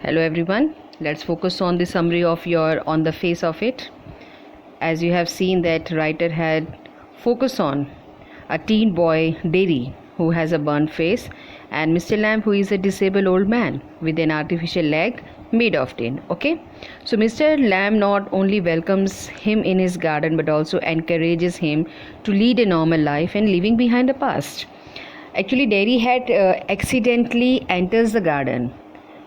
Hello everyone, let's focus on the summary of your on the face of it. As you have seen that writer had focus on a teen boy Derry who has a burnt face and Mr. Lamb who is a disabled old man with an artificial leg made of tin. Okay, so Mr. Lamb not only welcomes him in his garden but also encourages him to lead a normal life and leaving behind the past. Actually, Derry had accidentally enters the garden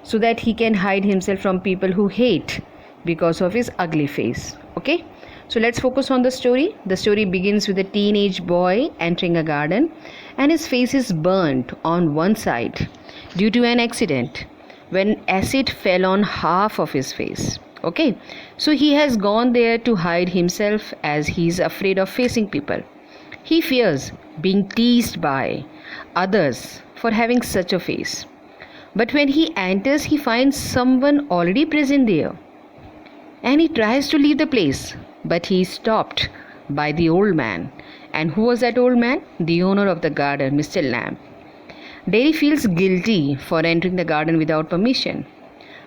so that he can hide himself from people who hate because of his ugly face. Okay, so let's focus on the story. The story begins with a teenage boy entering a garden and his face is burnt on one side due to an accident when acid fell on half of his face. Okay, so he has gone there to hide himself as he is afraid of facing people. He fears being teased by others for having such a face. But when he enters, he finds someone already present there. And he tries to leave the place. But he is stopped by the old man. And who was that old man? The owner of the garden, Mr. Lamb. Derry feels guilty for entering the garden without permission.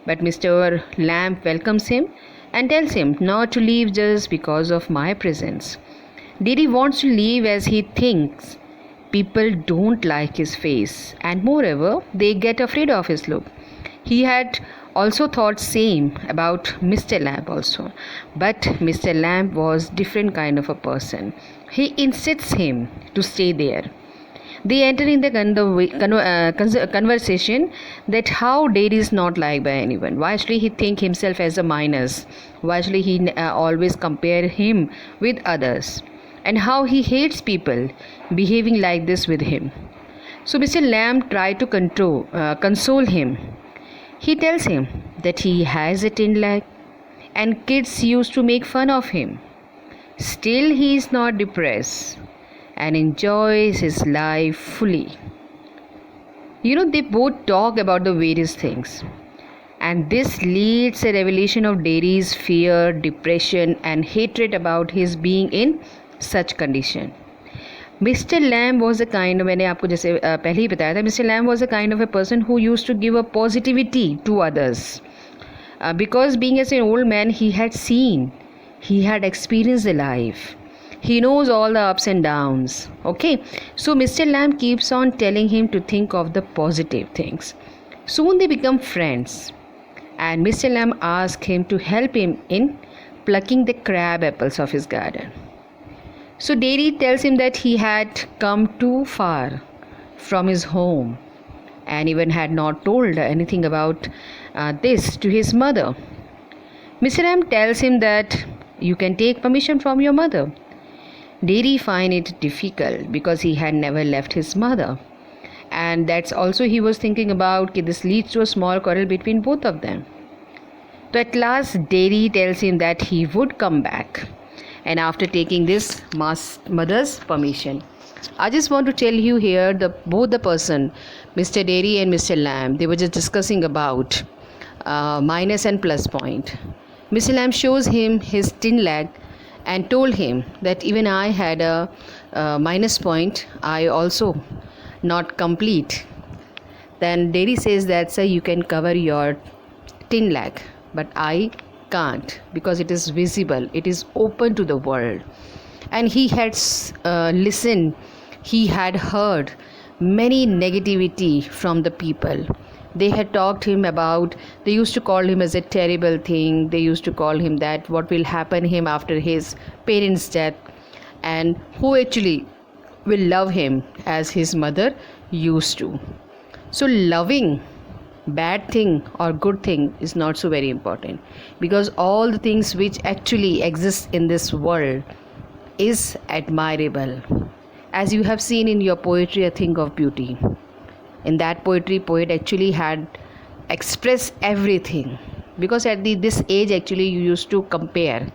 But Mr. Lamb welcomes him and tells him not to leave just because of my presence. Derry wants to leave as he thinks people don't like his face and moreover they get afraid of his look. He had also thought same about Mr. Lamb also, but Mr. Lamb was different kind of a person. He insists him to stay there. They enter in the conversation that how Derry is not liked by anyone. Why should he think himself as a minus? Why should he always compare him with others? And how he hates people behaving like this with him. So Mr. Lamb tried to console him. He tells him that he has a tin leg and kids used to make fun of him. Still he is not depressed and enjoys his life fully. They both talk about the various things. And this leads a revelation of Derry's fear, depression and hatred about his being in such condition. Mr. Lamb was a kind of, मैंने आपको जैसे पहले ही बताया था, Mr. Lamb was a kind of a person who used to give a positivity to others. Because being as an old man, he had experienced the life. He knows all the ups and downs. Okay, so Mr. Lamb keeps on telling him to think of the positive things. Soon they become friends. And Mr. Lamb asks him to help him in plucking the crab apples of his garden. So Derry tells him that he had come too far from his home and even had not told anything about this to his mother. Mr. Lamb tells him that you can take permission from your mother. Derry finds it difficult because he had never left his mother. And that's also he was thinking about this leads to a small quarrel between both of them. So at last Derry tells him that he would come back. And after taking this mother's permission, I just want to tell you here both the person, Mr. Derry and Mr. Lamb, they were just discussing about minus and plus point. Mr. Lamb shows him his tin leg and told him that even I had a minus point, I also not complete. Then Derry says that sir, you can cover your tin leg, but I can't because it is visible, it is open to the world. And he had listened, he had heard many negativity from the people. They had talked him about, they used to call him as a terrible thing, they used to call him that what will happen him after his parents' death, and who actually will love him as his mother used to. So loving bad thing or good thing is not so very important, because all the things which actually exist in this world is admirable. As you have seen in your poetry, A Thing of Beauty, in that poetry, poet actually had expressed everything, because at this age actually you used to compare.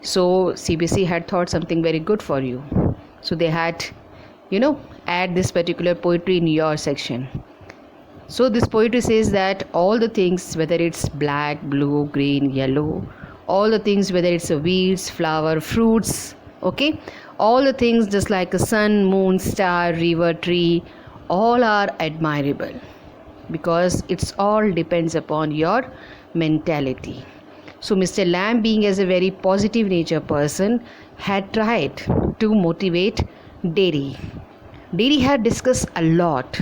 So CBC had thought something very good for you, so they had add this particular poetry in your section. So this poetry says that all the things, whether it's black, blue, green, yellow, all the things, whether it's a weeds, flower, fruits, okay, all the things just like a sun, moon, star, river, tree, all are admirable. because it's all depends upon your mentality. So Mr. Lamb, being as a very positive nature person, had tried to motivate Dairy. Dairy had discussed a lot,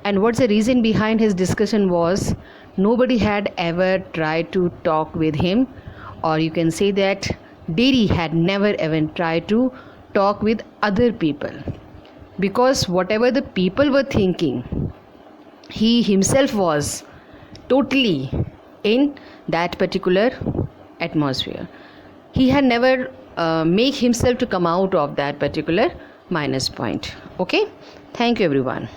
and what's the reason behind his discussion was nobody had ever tried to talk with him, or you can say that Dairy had never even tried to talk with other people, because whatever the people were thinking, he himself was totally in that particular atmosphere. He had never make himself to come out of that particular minus point. Okay, thank you everyone.